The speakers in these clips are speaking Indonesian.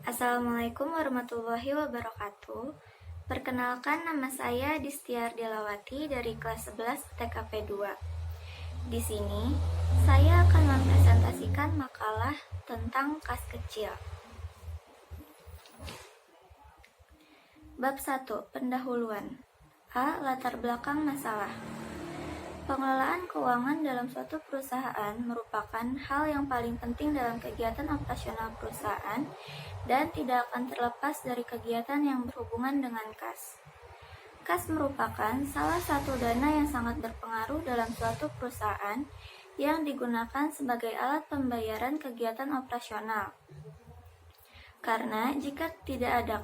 Assalamualaikum warahmatullahi wabarakatuh. Perkenalkan, nama saya Distiar Delawati dari kelas 11 TKP 2. Di sini, saya akan mempresentasikan makalah tentang kas kecil. Bab 1. Pendahuluan. A. Latar belakang masalah. Pengelolaan keuangan dalam suatu perusahaan merupakan hal yang paling penting dalam kegiatan operasional perusahaan dan tidak akan terlepas dari kegiatan yang berhubungan dengan kas. Kas merupakan salah satu dana yang sangat berpengaruh dalam suatu perusahaan yang digunakan sebagai alat pembayaran kegiatan operasional. Karena jika tidak ada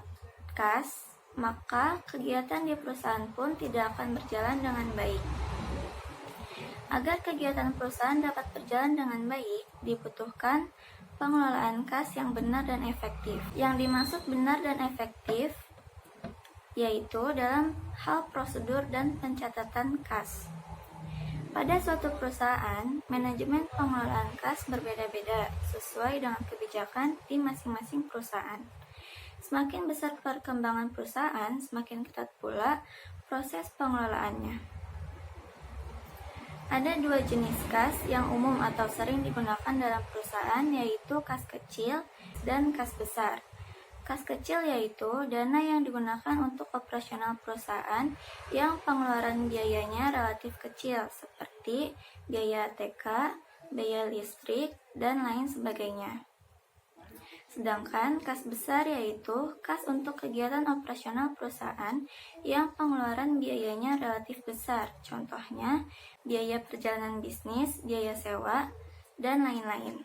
kas, maka kegiatan di perusahaan pun tidak akan berjalan dengan baik. Agar kegiatan perusahaan dapat berjalan dengan baik, dibutuhkan pengelolaan kas yang benar dan efektif. Yang dimaksud benar dan efektif yaitu dalam hal prosedur dan pencatatan kas. Pada suatu perusahaan, manajemen pengelolaan kas berbeda-beda sesuai dengan kebijakan di masing-masing perusahaan. Semakin besar perkembangan perusahaan, semakin ketat pula proses pengelolaannya. Ada dua jenis kas yang umum atau sering digunakan dalam perusahaan, yaitu kas kecil dan kas besar. Kas kecil yaitu dana yang digunakan untuk operasional perusahaan yang pengeluaran biayanya relatif kecil, seperti biaya TK, biaya listrik, dan lain sebagainya. Sedangkan kas besar yaitu kas untuk kegiatan operasional perusahaan yang pengeluaran biayanya relatif besar, contohnya biaya perjalanan bisnis, biaya sewa, dan lain-lain.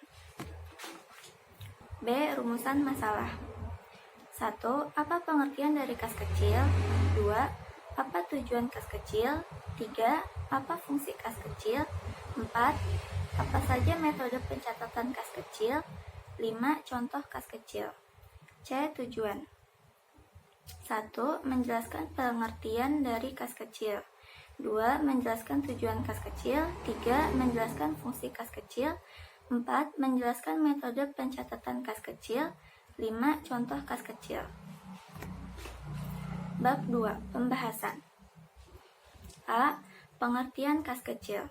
B. Rumusan masalah. 1. Apa pengertian dari kas kecil? 2. Apa tujuan kas kecil? 3. Apa fungsi kas kecil? 4. Apa saja metode pencatatan kas kecil? 5. Contoh kas kecil. C. Tujuan. 1. Menjelaskan pengertian dari kas kecil. 2. Menjelaskan tujuan kas kecil. 3. Menjelaskan fungsi kas kecil. 4. Menjelaskan metode pencatatan kas kecil. 5. Contoh kas kecil. Bab 2. Pembahasan. A. Pengertian kas kecil.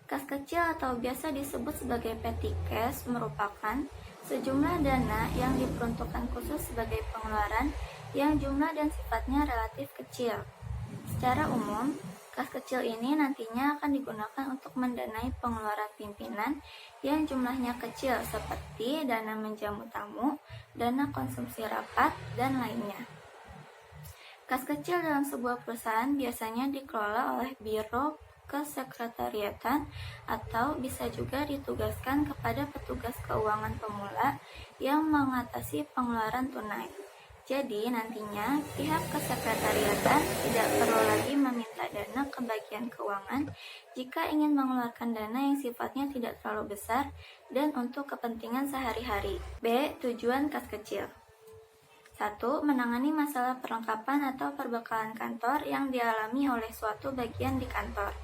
Kas kecil atau biasa disebut sebagai petty cash merupakan sejumlah dana yang diperuntukkan khusus sebagai pengeluaran yang jumlah dan sifatnya relatif kecil. Secara umum, kas kecil ini nantinya akan digunakan untuk mendanai pengeluaran pimpinan yang jumlahnya kecil seperti dana menjamu tamu, dana konsumsi rapat, dan lainnya. Kas kecil dalam sebuah perusahaan biasanya dikelola oleh biro kesekretariatan atau bisa juga ditugaskan kepada petugas keuangan pemula yang mengatasi pengeluaran tunai. Jadi nantinya pihak kesekretariatan tidak perlu lagi meminta dana ke bagian keuangan jika ingin mengeluarkan dana yang sifatnya tidak terlalu besar dan untuk kepentingan sehari-hari. B. Tujuan kas kecil. 1. Menangani masalah perlengkapan atau perbekalan kantor yang dialami oleh suatu bagian di kantor.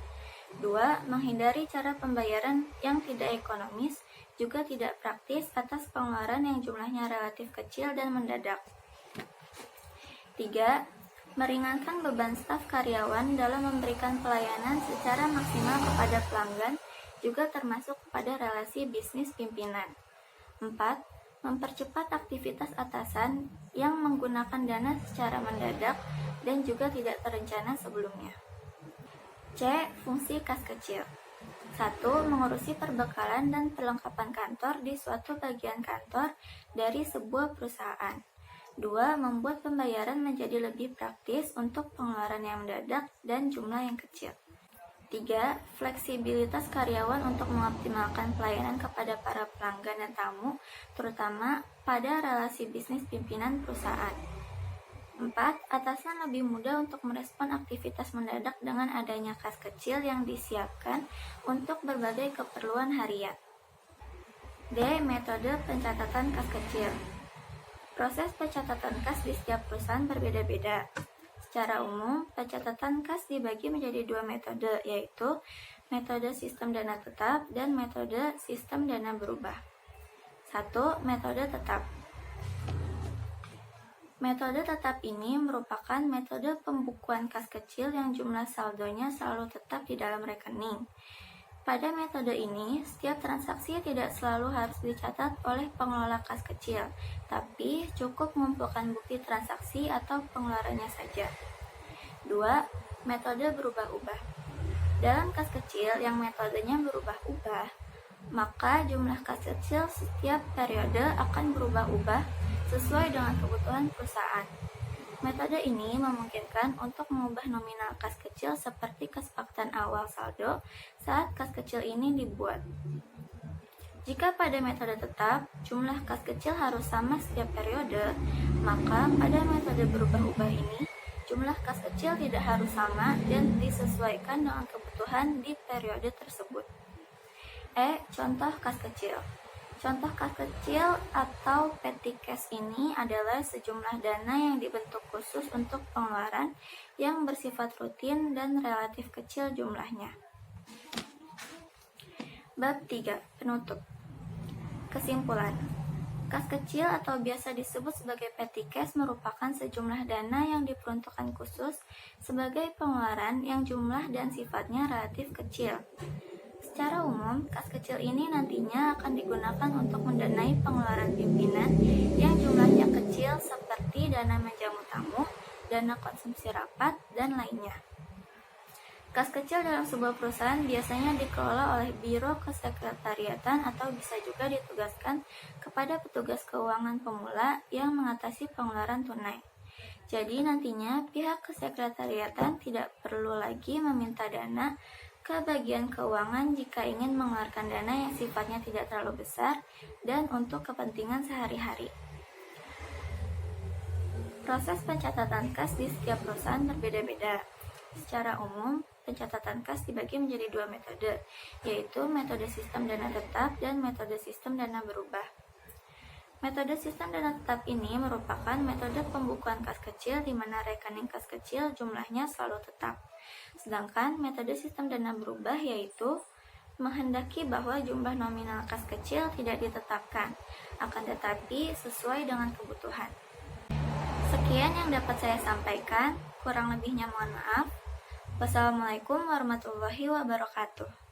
2. Menghindari cara pembayaran yang tidak ekonomis, juga tidak praktis atas pengeluaran yang jumlahnya relatif kecil dan mendadak. 3. Meringankan beban staf karyawan dalam memberikan pelayanan secara maksimal kepada pelanggan, juga termasuk kepada relasi bisnis pimpinan. 4. Mempercepat aktivitas atasan yang menggunakan dana secara mendadak dan juga tidak terencana sebelumnya. C. Fungsi kas kecil. 1. Mengurusi perbekalan dan perlengkapan kantor di suatu bagian kantor dari sebuah perusahaan. 2. Membuat pembayaran menjadi lebih praktis untuk pengeluaran yang mendadak dan jumlah yang kecil. 3. Fleksibilitas karyawan untuk mengoptimalkan pelayanan kepada para pelanggan dan tamu, terutama pada relasi bisnis pimpinan perusahaan. 4. Atasan lebih mudah untuk merespon aktivitas mendadak dengan adanya kas kecil yang disiapkan untuk berbagai keperluan harian. D. Metode pencatatan kas kecil. Proses pencatatan kas di setiap perusahaan berbeda-beda. Secara umum, pencatatan kas dibagi menjadi dua metode, yaitu metode sistem dana tetap dan metode sistem dana berubah. 1. Metode tetap. Metode tetap ini merupakan metode pembukuan kas kecil yang jumlah saldonya selalu tetap di dalam rekening. Pada metode ini, setiap transaksi tidak selalu harus dicatat oleh pengelola kas kecil, tapi cukup mengumpulkan bukti transaksi atau pengeluarannya saja. 2. Metode berubah-ubah. Dalam kas kecil yang metodenya berubah-ubah, maka jumlah kas kecil setiap periode akan berubah-ubah sesuai dengan kebutuhan perusahaan. Metode ini memungkinkan untuk mengubah nominal kas kecil seperti kesepakatan awal saldo saat kas kecil ini dibuat. Jika pada metode tetap, jumlah kas kecil harus sama setiap periode, maka pada metode berubah-ubah ini, jumlah kas kecil tidak harus sama dan disesuaikan dengan kebutuhan di periode tersebut. Contoh kas kecil. Contoh kas kecil atau petty cash ini adalah sejumlah dana yang dibentuk khusus untuk pengeluaran yang bersifat rutin dan relatif kecil jumlahnya. Bab 3. Penutup. Kesimpulan. Kas kecil atau biasa disebut sebagai petty cash merupakan sejumlah dana yang diperuntukkan khusus sebagai pengeluaran yang jumlah dan sifatnya relatif kecil. Secara umum, kas kecil ini nantinya akan digunakan untuk mendanai pengeluaran pimpinan yang jumlahnya kecil seperti dana menjamu tamu, dana konsumsi rapat, dan lainnya. Kas kecil dalam sebuah perusahaan biasanya dikelola oleh biro kesekretariatan atau bisa juga ditugaskan kepada petugas keuangan pemula yang mengatasi pengeluaran tunai. Jadi nantinya pihak kesekretariatan tidak perlu lagi meminta dana ke bagian keuangan jika ingin mengeluarkan dana yang sifatnya tidak terlalu besar dan untuk kepentingan sehari-hari. Proses pencatatan kas di setiap perusahaan berbeda-beda. Secara umum, pencatatan kas dibagi menjadi 2 metode, yaitu metode sistem dana tetap dan metode sistem dana berubah. Metode sistem dana tetap ini merupakan metode pembukuan kas kecil di mana rekening kas kecil jumlahnya selalu tetap. Sedangkan metode sistem dana berubah yaitu menghendaki bahwa jumlah nominal kas kecil tidak ditetapkan, akan tetapi sesuai dengan kebutuhan. Sekian yang dapat saya sampaikan, kurang lebihnya mohon maaf. Wassalamualaikum warahmatullahi wabarakatuh.